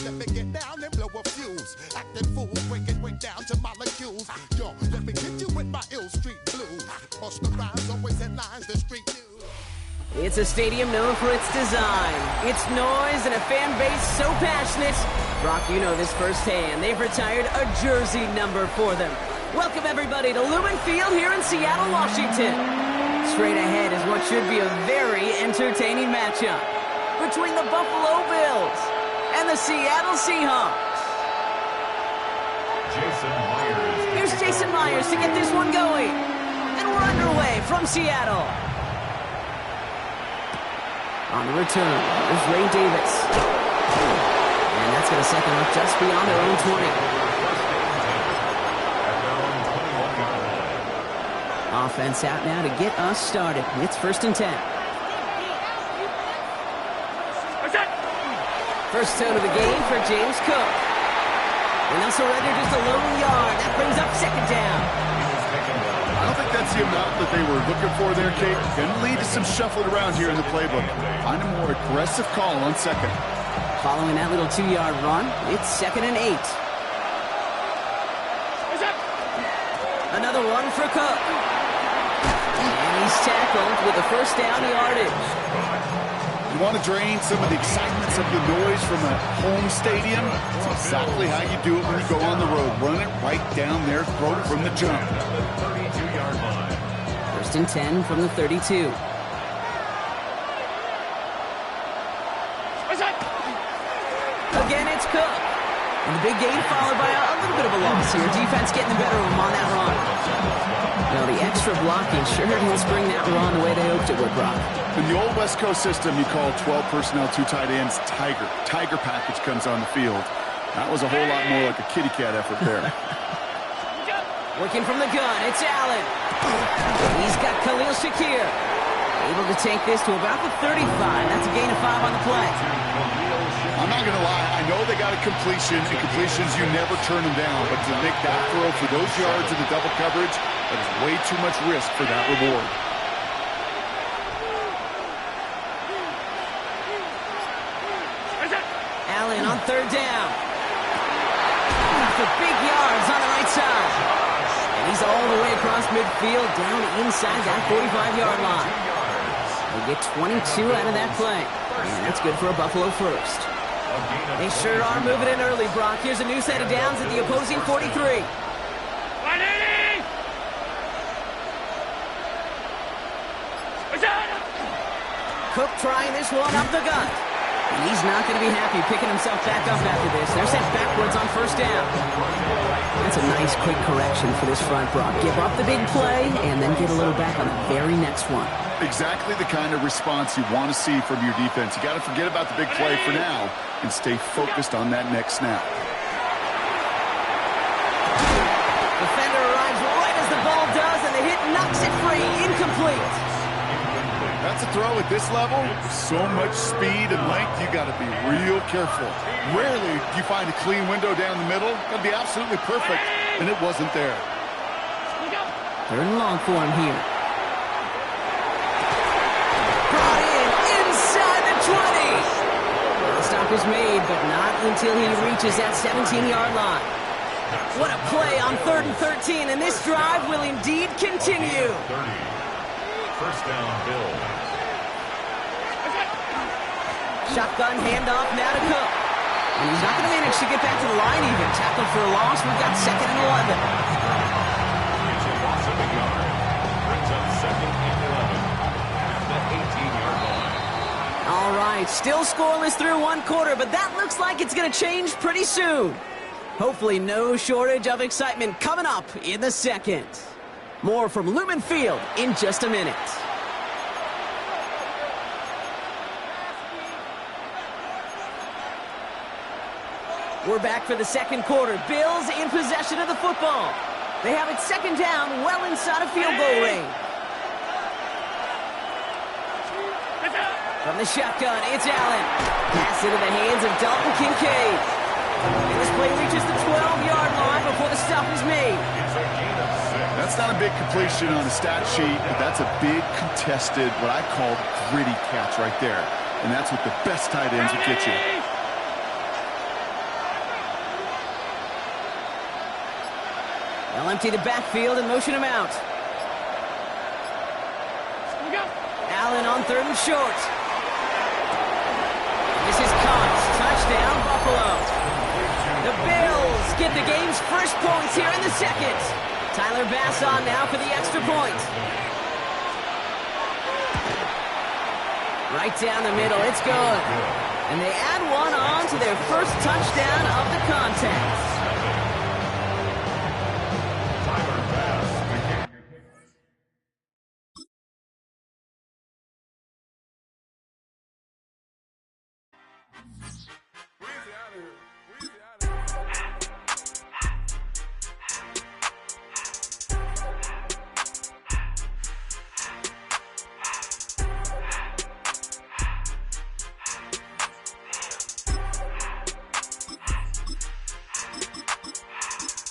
let me get down and blow a fuse. Acting fool, breaking way down to molecules. Yo, let me hit you with my ill street blues. Bust the rhymes, always headlines, the street news. It's a stadium known for its design, its noise, and a fan base so passionate. Brock, you know this firsthand. They've retired a jersey number for them. Welcome, everybody, to Lumen Field here in Seattle, Washington. Straight ahead is what should be a very entertaining matchup between the Buffalo Bills and the Seattle Seahawks. Here's Jason Myers to get this one going. And we're underway from Seattle. On the return, there's Ray Davis. And that's going to set them up just beyond their own 20. Offense out now to get us started. It's 1st and 10. First down of the game for James Cook. And they'll surrender just a lone yard. That brings up 2nd down. I don't think that's the amount that they were looking for there, Kate. Going to lead to some shuffling around here in the playbook. Find a more aggressive call on 2nd. Following that little 2-yard run, it's 2nd and 8. Another one for Cook. And he's tackled with a 1st down yardage. You want to drain some of the excitement, some of the noise from a home stadium? It's exactly how you do it when you go on the road. Run it right down their throat from the jump. 1st and 10 from the 32. Again, it's Cook. And the big gain followed by a little bit of a loss here. Defense getting the better of him on that run. Now, the extra blocking sure didn't spring that run the way they hoped it would, Brock. In the old West Coast system, you call 12 personnel, 2 tight ends, Tiger. Tiger package comes on the field. That was a whole lot more like a kitty cat effort there. Working from the gun, it's Allen. He's got Khalil Shakir. Able to take this to about the 35. That's a gain of 5 on the play. I'm not going to lie. I know they got a completion, and completions, you never turn them down. But to make that throw for those yards in the double coverage, that is way too much risk for that reward. Allen on 3rd down. For big yards on the right side. And he's all the way across midfield, down inside that 45-yard line. They get 22 out of that play. And that's good for a Buffalo first. They sure are moving in early, Brock. Here's a new set of downs at the opposing 43. Cook trying this one up the gut. And he's not going to be happy picking himself back up after this. They're sent backwards on 1st down. That's a nice quick correction for this front, Brock. Give up the big play and then get a little back on the very next one. Exactly the kind of response you want to see from your defense. You got to forget about the big play for now and stay focused on that next snap. Defender arrives right as the ball does, and the hit knocks it free. Incomplete. That's a throw at this level. So much speed and length, you got to be real careful. Rarely do you find a clean window down the middle. Got to be absolutely perfect, and it wasn't there. 3rd and long for him here. Brought in inside the 20. The stop is made, but not until he reaches that 17-yard line. What a play on 3rd and 13, and this drive will indeed continue. 1st down, Bills. Shotgun handoff now to Cook. And he's not going to manage to get back to the line even. Tackled for a loss. We've got 2nd and 11. It's a loss of a yard. Brings up 2nd and 11 at the 18-yard line. All right, still scoreless through 1 quarter, but that looks like it's going to change pretty soon. Hopefully no shortage of excitement coming up in the 2nd. More from Lumen Field in just a minute. We're back for the 2nd quarter. Bills in possession of the football. They have it 2nd down, well inside of field goal range. From the shotgun, it's Allen. Pass into the hands of Dalton Kincaid. And this play reaches the 12-yard line before the stop is made. That's not a big completion on a stat sheet, but that's a big contested, what I call gritty catch right there. And that's what the best tight ends will get you. They'll empty the backfield and motion him out. Allen on 3rd and short. This is caught. Touchdown, Buffalo. The Bills get the game's first points here in the second. Tyler Bass on now for the extra point. Right down the middle, it's good. And they add one on to their first touchdown of the contest.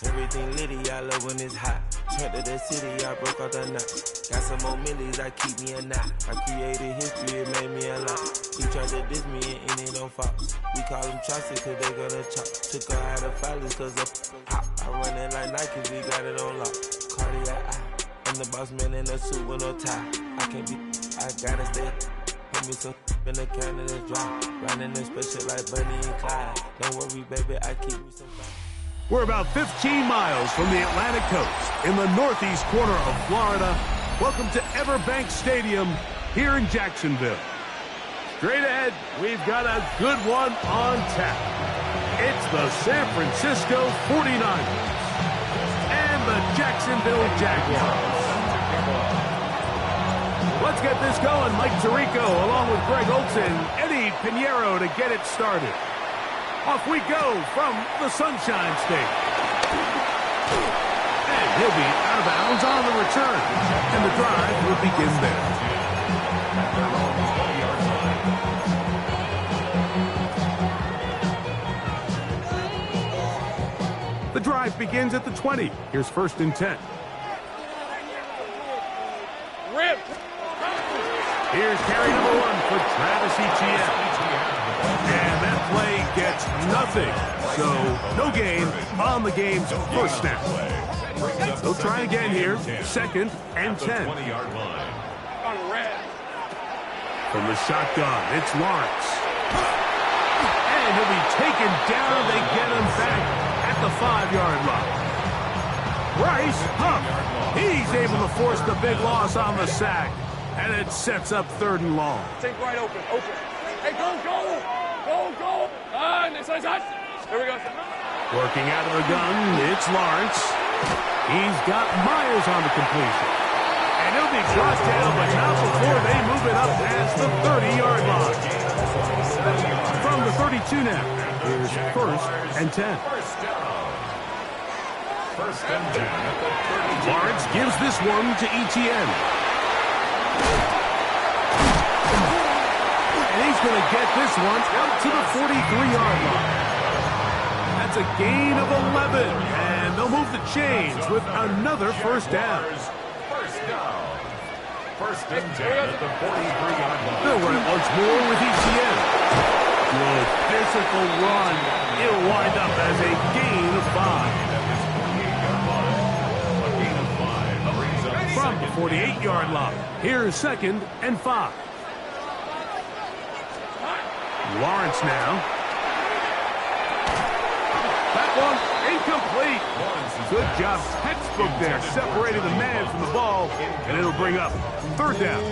Everything litty, I love when it's hot. Turn to the city, I broke out the knot. Got some more millies, I keep me a knot. I created history, it made me a lot. He tried to diss me and it don't fall. We call them chopsticks cause they gonna chop. Took her out of filers cause of hop. I run it like Nike, we got it on lock. Cardiac eye, I'm the boss man in a suit with no tie. I can't be, I gotta stay. Put me some in the can of the dry. Riding this special like Bunny and Clyde. Don't worry baby, I keep me some fire. We're about 15 miles from the Atlantic coast in the northeast corner of Florida. Welcome to Everbank Stadium here in Jacksonville. Straight ahead, we've got a good one on tap. It's the San Francisco 49ers and the Jacksonville Jaguars. Let's get this going. Mike Tirico along with Greg Olson, Eddie Pinheiro to get it started. Off we go from the Sunshine State. And he'll be out of bounds on the return. And the drive will begin there. The drive begins at the 20. Here's 1st and 10. Rip. Here's carry number 1 for Travis Etienne. And that play gets nothing. So no gain on the game's first snap. They'll try again here. 2nd and 10. From the shotgun, it's Lawrence. And he'll be taken down. They get him back at the 5-yard line. Bryce Huff. He's able to force the big loss on the sack. And it sets up 3rd and long. Take right open. Hey, go! Go! Nice. There we go. Working out of the gun, it's Lawrence. He's got Myers on the completion. And he'll be brought down, but not before they move it up past the 30-yard line. From the 32 now, here's 1st and 10. Lawrence gives this one to Etienne. And he's going to get this one out to the 43-yard line. That's a gain of 11. And they'll move the chains with another 1st down. First and 10 at the 43-yard line. They'll run it once more with Etienne. Good physical run. It'll wind up as a gain of 5. From the 48-yard line, here's 2nd and 5. Lawrence now. That one incomplete. Good job, textbook there, separating the man from the ball, and it'll bring up 3rd down.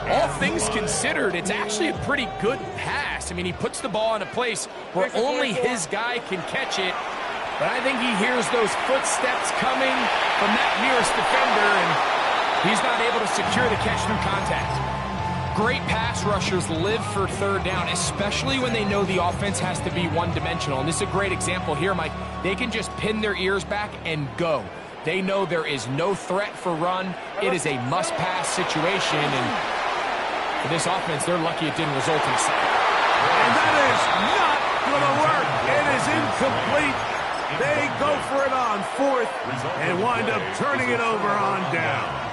All things considered, it's actually a pretty good pass. I mean, he puts the ball in a place where only his guy can catch it, but I think he hears those footsteps coming from that nearest defender, and he's not able to secure the catch through contact. Great pass rushers live for 3rd down, especially when they know the offense has to be one-dimensional. And this is a great example here, Mike. They can just pin their ears back and go. They know there is no threat for run. It is a must-pass situation. And for this offense, they're lucky it didn't result in a sack. And that is not going to work. It is incomplete. They go for it on 4th and wind up turning it over on down.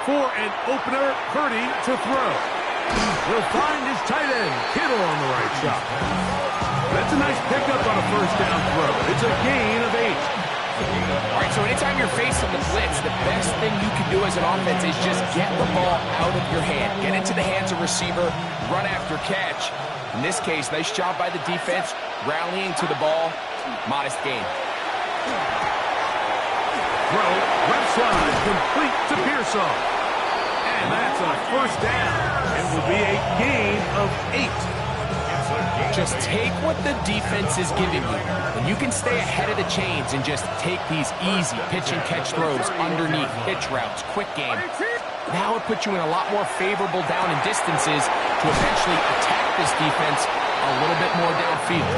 For an opener, Purdy to throw. He'll find his tight end, Kittle, on the right side. That's a nice pickup on a first down throw. It's a gain of 8. All right, so anytime you're facing the blitz, the best thing you can do as an offense is just get the ball out of your hand. Get into the hands of receiver, run after catch. In this case, nice job by the defense, rallying to the ball. Modest gain. Throw, left side, complete to Pearsall. And that's a first down. It will be a gain of 8. Just take what the defense is giving you. And you can stay ahead of the chains and just take these easy pitch and catch throws underneath, pitch routes, quick game. Now it puts you in a lot more favorable down and distances to eventually attack this defense a little bit more downfield.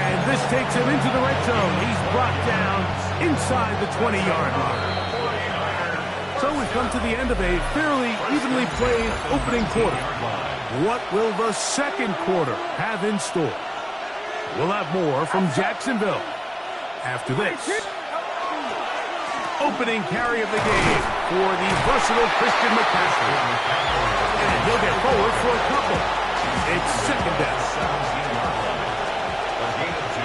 And this takes him into the red zone. He's brought down inside the 20-yard line. So we've come to the end of a fairly evenly played opening quarter. What will the second quarter have in store? We'll have more from Jacksonville after this. Opening carry of the game for the versatile Christian McCaffrey. And he'll get forward for a couple. It's second down. A gain of 2.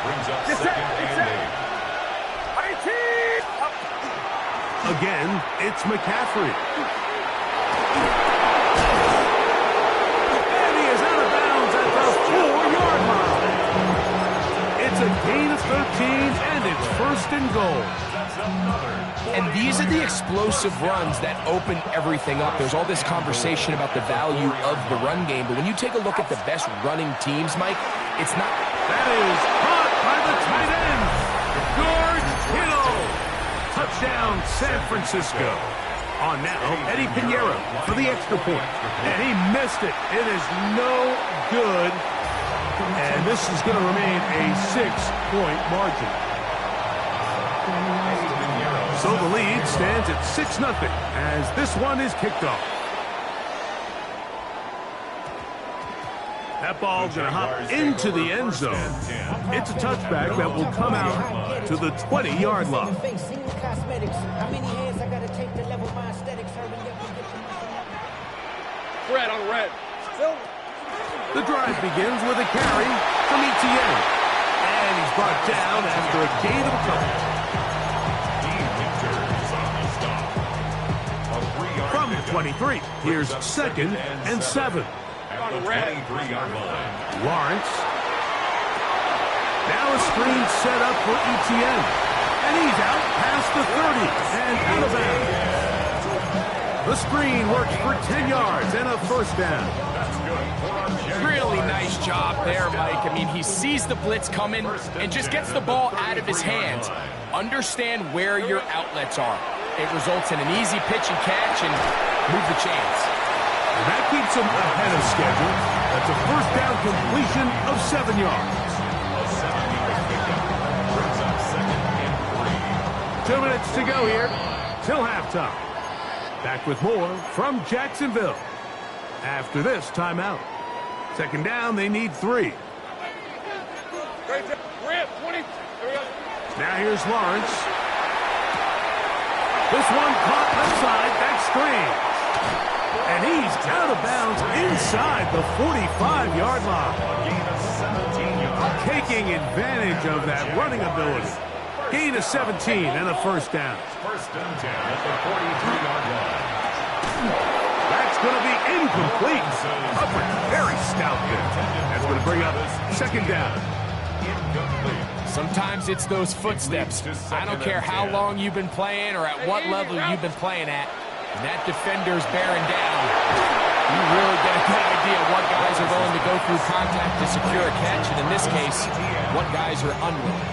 Brings up second and 8. Again, it's McCaffrey. And he is out of bounds at the 4-yard line. It's a gain of 13, and it's first and goal. And these are the explosive runs that open everything up. There's all this conversation about the value of the run game, but when you take a look at the best running teams, Mike, it's not... That is caught by the tight end, George Kittle. Touchdown, San Francisco. On now, Eddie Pinheiro for the extra point. And he missed it. It is no good. And this is going to remain a 6-point margin. So the lead stands at 6-0 as this one is kicked off. That ball's going to hop into the end zone. It's a touchback that will come out to the 20-yard line. Red on red. The drive begins with a carry from Etienne. And he's brought down after a gain of a couple. From the 23, here's second and 7. At the 23-yard line. Lawrence. Now a screen set up for Etienne. And he's out past the 30 and out of bounds. The screen works for 10 yards and a first down. Really nice job there, Mike. I mean, he sees the blitz coming and just gets the ball out of his hands. Understand where your outlets are. It results in an easy pitch and catch and move the chains. And that keeps him ahead of schedule. That's a first down completion of 7 yards. A 7-yard pickup brings up second and 3. 2 minutes to go here till halftime. Back with more from Jacksonville after this timeout. Second down, they need 3. Now here's Lawrence. This one caught left side, back screen. And he's out of bounds inside the 45-yard line. A gain of 17 yards. Taking advantage of that running ability. Gain of 17 and a first down. First and 10 at the 43-yard line. That's going to be incomplete. Hubbard, very stout there. That's going to bring up second down. Incomplete. Sometimes it's those footsteps. I don't care how long you've been playing or at what level you've been playing at. And that defender's bearing down. You really get a good idea of what guys are willing to go through contact to secure a catch, and in this case, what guys are unwilling.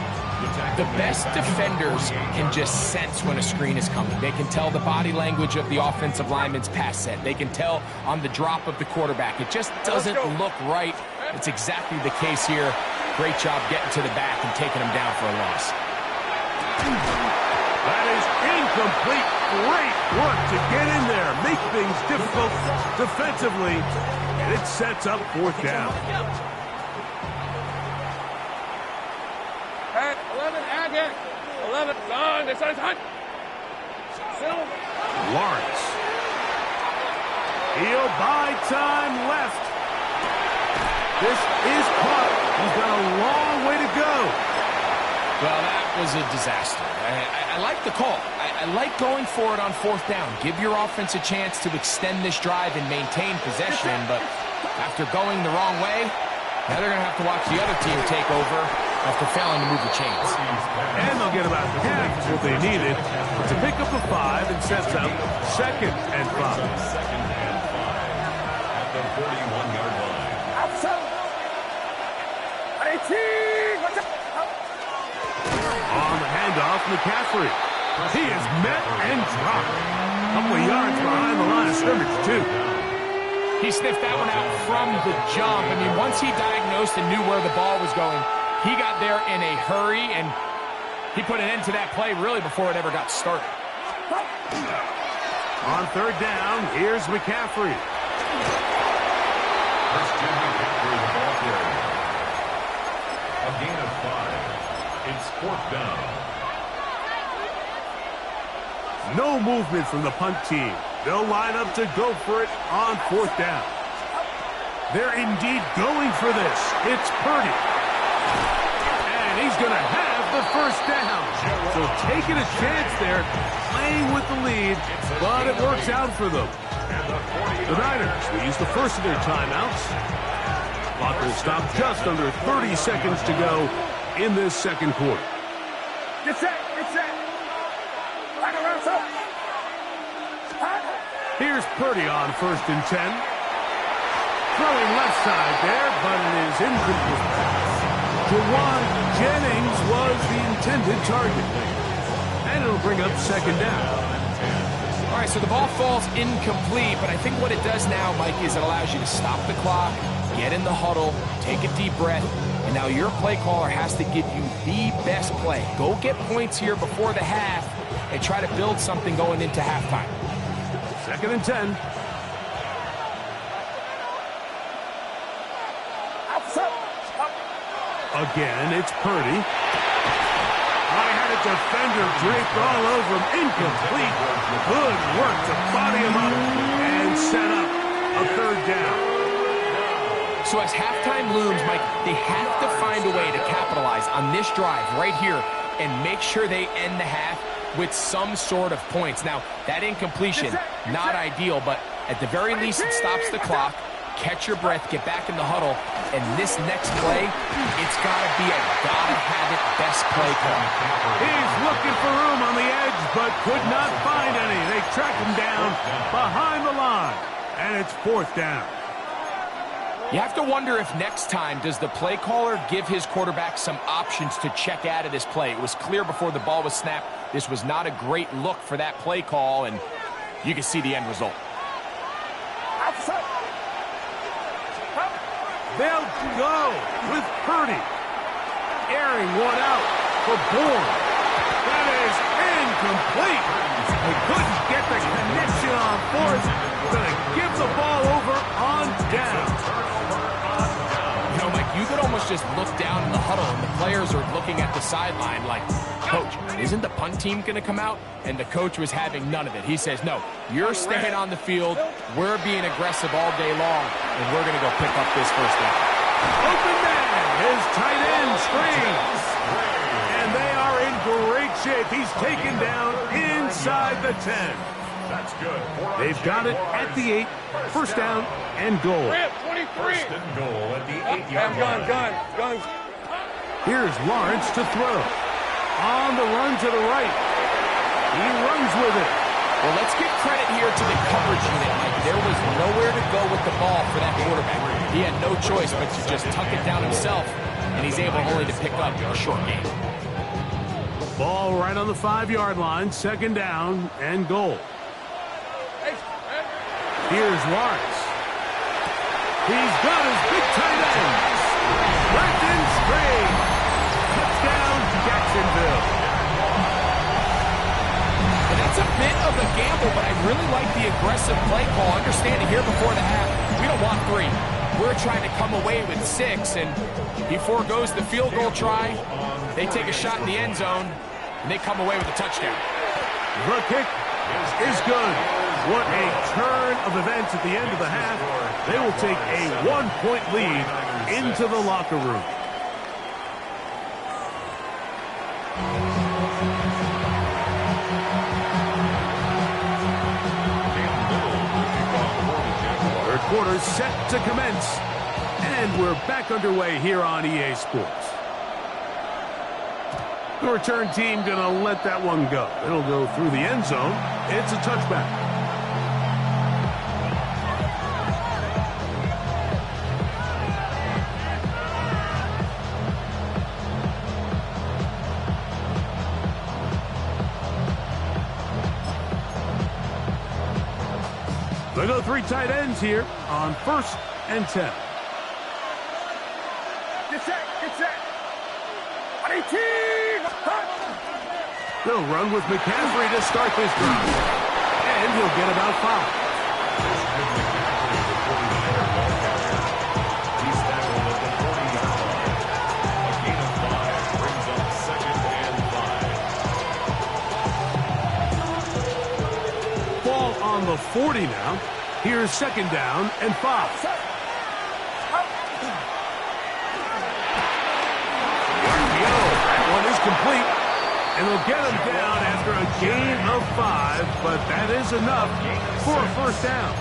The best defenders can just sense when a screen is coming. They can tell the body language of the offensive lineman's pass set. They can tell on the drop of the quarterback. It just doesn't look right. It's exactly the case here. Great job getting to the back and taking him down for a loss. That is incomplete. Great work to get in there, make things difficult defensively, and it sets up fourth down. 11 Agate. 11 9. This is hot. Lawrence. He'll buy time left. This is caught. He's got a long way to go. Well, that was a disaster. I like the call. I like going for it on 4th down. Give your offense a chance to extend this drive and maintain possession, but after going the wrong way, now they're going to have to watch the other team take over after failing to move the chains. And they'll get about half what they needed to pick up the 5 and sets up 2nd and 5. Second and 5 at the 41-yard line. On the handoff, McCaffrey. He is met and dropped. A couple of yards behind the line of scrimmage, too. He sniffed that one out from the jump. I mean, once he diagnosed and knew where the ball was going, he got there in a hurry, and he put an end to that play really before it ever got started. On 3rd down, here's McCaffrey. Christian McCaffrey, the ball carrier. A gain of 5. It's 4th down. No movement from the punt team. They'll line up to go for it on 4th down. They're indeed going for this. It's Purdy. And he's going to have the 1st down. So taking a chance there, playing with the lead, but it works out for them. The Niners will use the first of their timeouts. Clock will stop just under 30 seconds to go in this 2nd quarter. Get set, get set. Back around, sir. Here's Purdy on 1st and 10. Throwing left side there, but it is incomplete. Jawan Jennings was the intended target. And it'll bring up 2nd down. All right, so the ball falls incomplete, but I think what it does now, Mike, is it allows you to stop the clock, get in the huddle, take a deep breath, and now your play caller has to give you the best play. Go get points here before the half and try to build something going into halftime. 2nd and 10. Again, it's Purdy. I had a defender draped all over him. Incomplete. Good work to body him up and set up a 3rd down. So as halftime looms, Mike, they have to find a way to capitalize on this drive right here and make sure they end the half with some sort of points. Now, that incompletion, not ideal, but at the very least, it stops the clock. Catch your breath, get back in the huddle, and this next play, it's got to be a gotta-have-it best play call. He's looking for room on the edge, but could not find any. They track him down behind the line, and it's 4th down. You have to wonder if next time, does the play caller give his quarterback some options to check out of this play? It was clear before the ball was snapped, this was not a great look for that play call, and you can see the end result. They'll go with Purdy. Airing one out for Bourne. That is incomplete. They couldn't get the connection on 4th. Going to give the ball over on down. You know, Mike, you could almost just look down in the huddle, and the players are looking at the sideline like, Coach, isn't the punt team going to come out? And the coach was having none of it. He says, no, you're staying on the field. We're being aggressive all day long, and we're going to go pick up this 1st down. Open man, his tight end screens. And they are in great shape. He's taken down inside the 10. That's good. They've got it at the 8. 1st down and goal. 23. 1st and goal at the 8-yard line. Gun. Here's Lawrence to throw. On the run to the right. He runs with it. Well, let's give credit here to the coverage unit, Mike. There was nowhere to go with the ball for that quarterback. He had no choice but to just tuck it down himself, and he's able only to pick up a short gain. Ball right on the 5-yard line. 2nd down and goal. Here's Lawrence. He's got his big tight end. Wrapped in straight. Touchdown, Jacksonville. And that's a bit of a gamble, but I really like the aggressive play call. Understanding here before the half, we don't want 3. We're trying to come away with 6, and he foregoes the field goal try. They take a shot in the end zone, and they come away with a touchdown. The kick is good. What a turn of events at the end of the half. They will take a 1-point lead into the locker room. Third quarter set to commence. And we're back underway here on EA Sports. The return team going to let that one go. It'll go through the end zone. It's a touchback. They go 3 tight ends here on 1st and 10. Get set. 18. They'll run with McCaffrey to start this drive. And he'll get about 5. He's tackled at the 40-yard line. A gain of 5 brings up 2nd and 5. Ball on the 40 now. Here's 2nd down and 5. That one is complete. And they'll get him down after a gain of 5, but that is enough for a 1st down.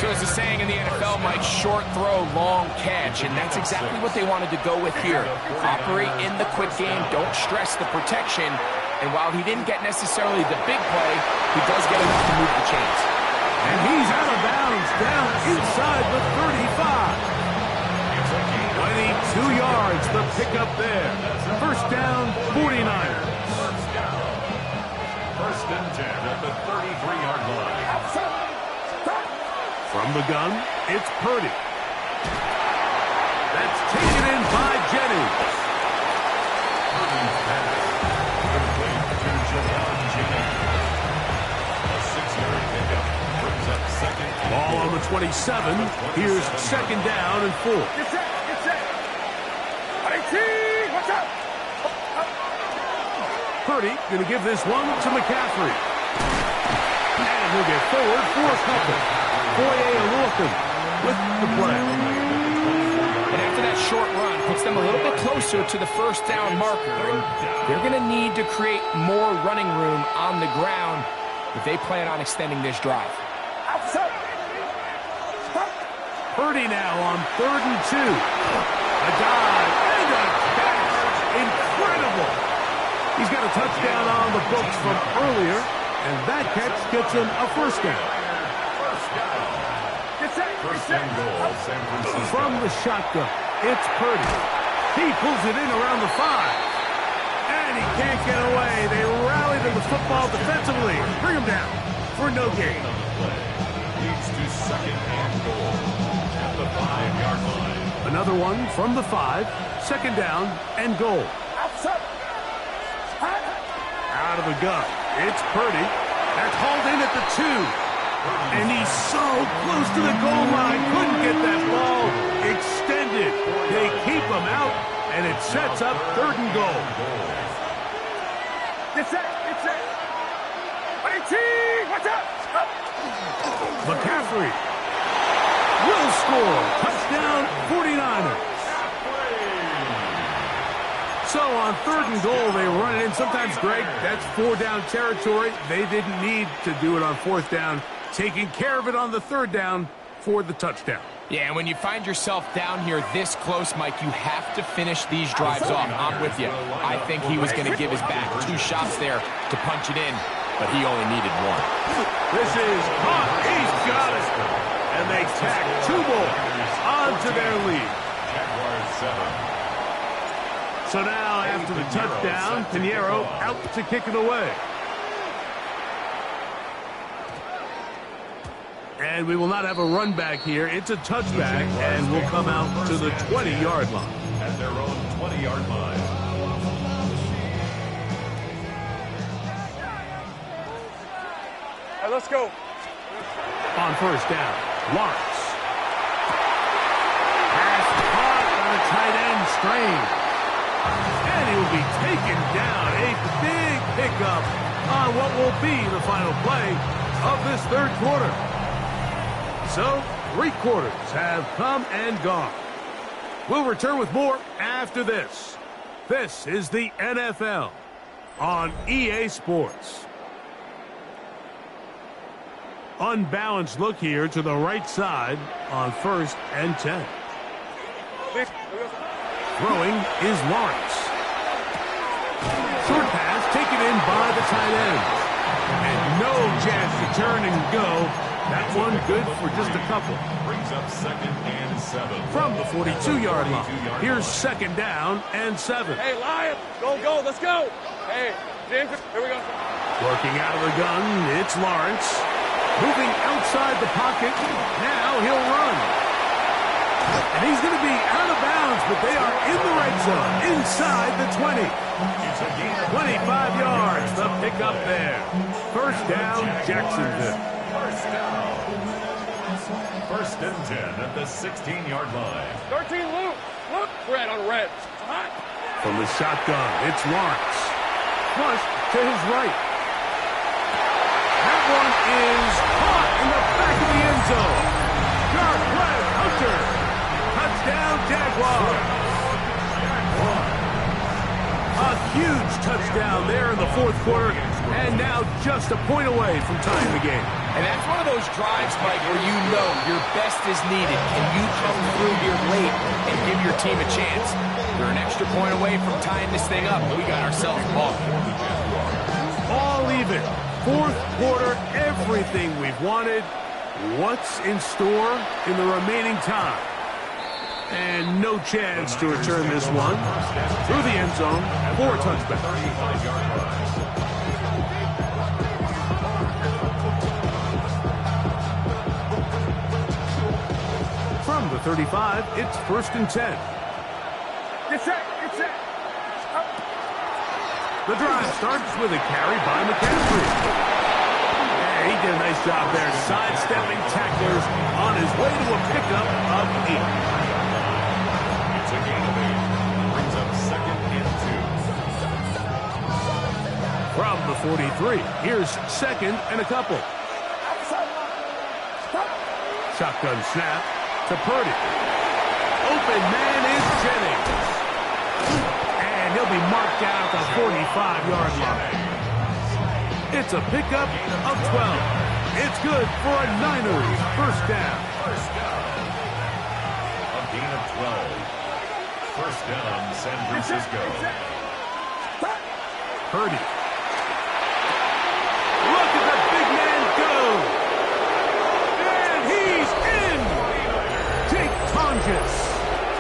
So as the saying in the NFL, Mike, short throw, long catch, and that's exactly what they wanted to go with here. Operate in the quick game, don't stress the protection, and while he didn't get necessarily the big play, he does get enough to move the chains. And he's out of bounds, down inside the 35. 22 yards, the pickup there. 1st down, 49ers. 1st and 10 at the 33-yard line. From the gun, it's Purdy. That's taken in by Jennings. Purdy's pass. Complete to Javon Jennings. A 6-yard pickup brings up 2nd. Ball on the 27. Here's 2nd down and 4. Get set. 18. Watch out. Purdy going to give this one to McCaffrey. And he'll get forward for a couple. Foye Olorcan with the play. And after that short run, puts them a little bit closer to the 1st down marker. And they're going to need to create more running room on the ground if they plan on extending this drive. Purdy now on 3rd and 2. A dive and a catch. Incredible. He's got a touchdown on the books from earlier, and that catch gets him a 1st down. First and goal, San Francisco. From the shotgun, it's Purdy. He pulls it in around the 5. And he can't get away. They rally to the football defensively. Bring him down for no gain. Leads to 2nd and goal at the 5-yard line. Another one from the 5. 2nd down and goal. Out of the gun. It's Purdy. That's hauled in at the 2. And he's so close to the goal line. Couldn't get that ball extended. They keep him out, and it sets up 3rd and goal. Get set. 18. Watch out. McCaffrey will score. Touchdown, 49ers. So on 3rd and goal, they run it in. Sometimes, Greg, that's 4-down territory. They didn't need to do it on 4th down. Taking care of it on the 3rd down for the touchdown. Yeah, and when you find yourself down here this close, Mike, you have to finish these drives off. I'm with you. I think he was going to give his back 2 shots there to punch it in, but he only needed 1. This is caught. He's got it. And they tack 2 more onto their lead. So now, after the touchdown, Pinheiro out to kick it away. And we will not have a run back here. It's a touchback, and we'll come out to the 20-yard line. At their own 20-yard line. All right, let's go. On 1st down, Lawrence. Pass caught on a tight end strain. And he will be taken down. A big pickup on what will be the final play. of this third quarter. So, 3 quarters have come and gone. We'll return with more after this. This is the NFL on EA Sports. Unbalanced look here to the right side on 1st and 10. Throwing is Lawrence. Short pass taken in by the tight end. And no chance to turn and go. That one good for just a couple. Brings up 2nd and 7. From the 42-yard line, here's 2nd down and 7. Hey, Lion, go, let's go. Hey, James, here we go. Working out of the gun, it's Lawrence. Moving outside the pocket, now he'll run. And he's going to be out of bounds, but they are in the red zone, inside the 20. 25 yards, the pickup there. 1st down, Jacksonville. 1st and 10 at the 16-yard line. 13, Luke, red on red. From the shotgun, it's Lawrence. Flush to his right. That one is caught in the back of the end zone. Dark Web Hunter. Touchdown, Jaguars. A huge touchdown there in the 4th quarter, and now just a point away from tying the game. And that's one of those drives, Mike, where you know your best is needed. Can you come through here late and give your team a chance? We're an extra point away from tying this thing up, and we got ourselves a ball. All even. 4th quarter, everything we've wanted. What's in store in the remaining time? And no chance to return this one. Through the end zone for a touchback. From the 35, it's 1st and 10. Get set. The drive starts with a carry by McCaffrey. Yeah, he did a nice job there, sidestepping tacklers on his way to a pickup of 8. It's a gain of 8. Brings up 2nd and 2. From the 43, here's 2nd and a couple. Shotgun snap to Purdy. Open man is Jennings. And he'll be marked down at the 45-yard line. It's a pickup of 12. It's good for a Niners 1st down. A gain of 12. 1st down, San Francisco. Purdy. Look at the big man go. And he's in. Jake Tonjes.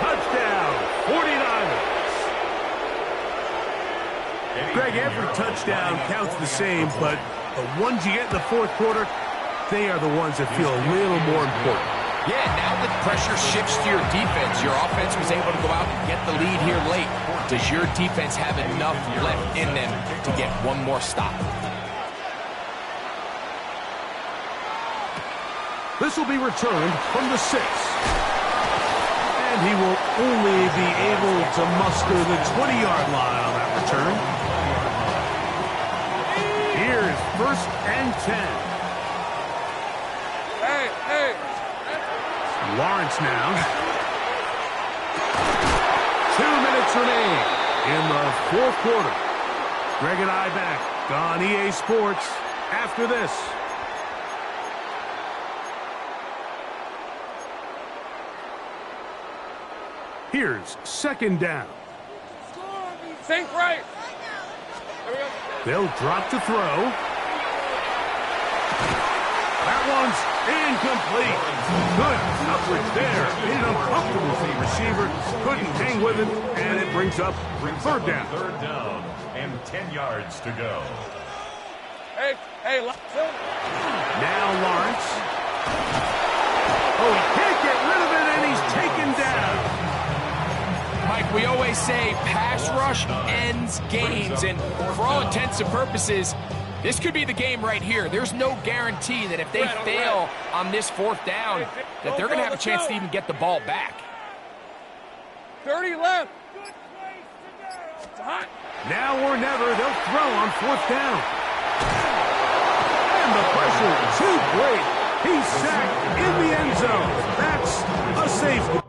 Touchdown, 49ers. Greg, every touchdown counts the same, but the ones you get in the 4th quarter, they are the ones that feel a little more important. Yeah, now the pressure shifts to your defense. Your offense was able to go out and get the lead here late. Does your defense have enough left in them to get one more stop? This will be returned from the 6. And he will only be able to muster the 20-yard line on that return. Here's 1st and 10. Hey. Lawrence now. 2 minutes remain in the 4th quarter. Greg and I back on EA Sports after this. Here's 2nd down. Think right. They'll drop to throw. That one's incomplete. Good coverage there. An uncomfortable for the receiver. Couldn't hang with it, and it brings up 3rd down. 3rd down and 10 yards to go. Hey, now Lawrence. Oh, he can't get rid of it, and he's taken down. Mike, we always say pass rush ends games, and for all intents and purposes, this could be the game right here. There's no guarantee that if they fail on this 4th down, that they're going to have a chance to even get the ball back. 30 left. It's hot. Now or never, they'll throw on 4th down. And the pressure too great. He's sacked in the end zone. That's a safety.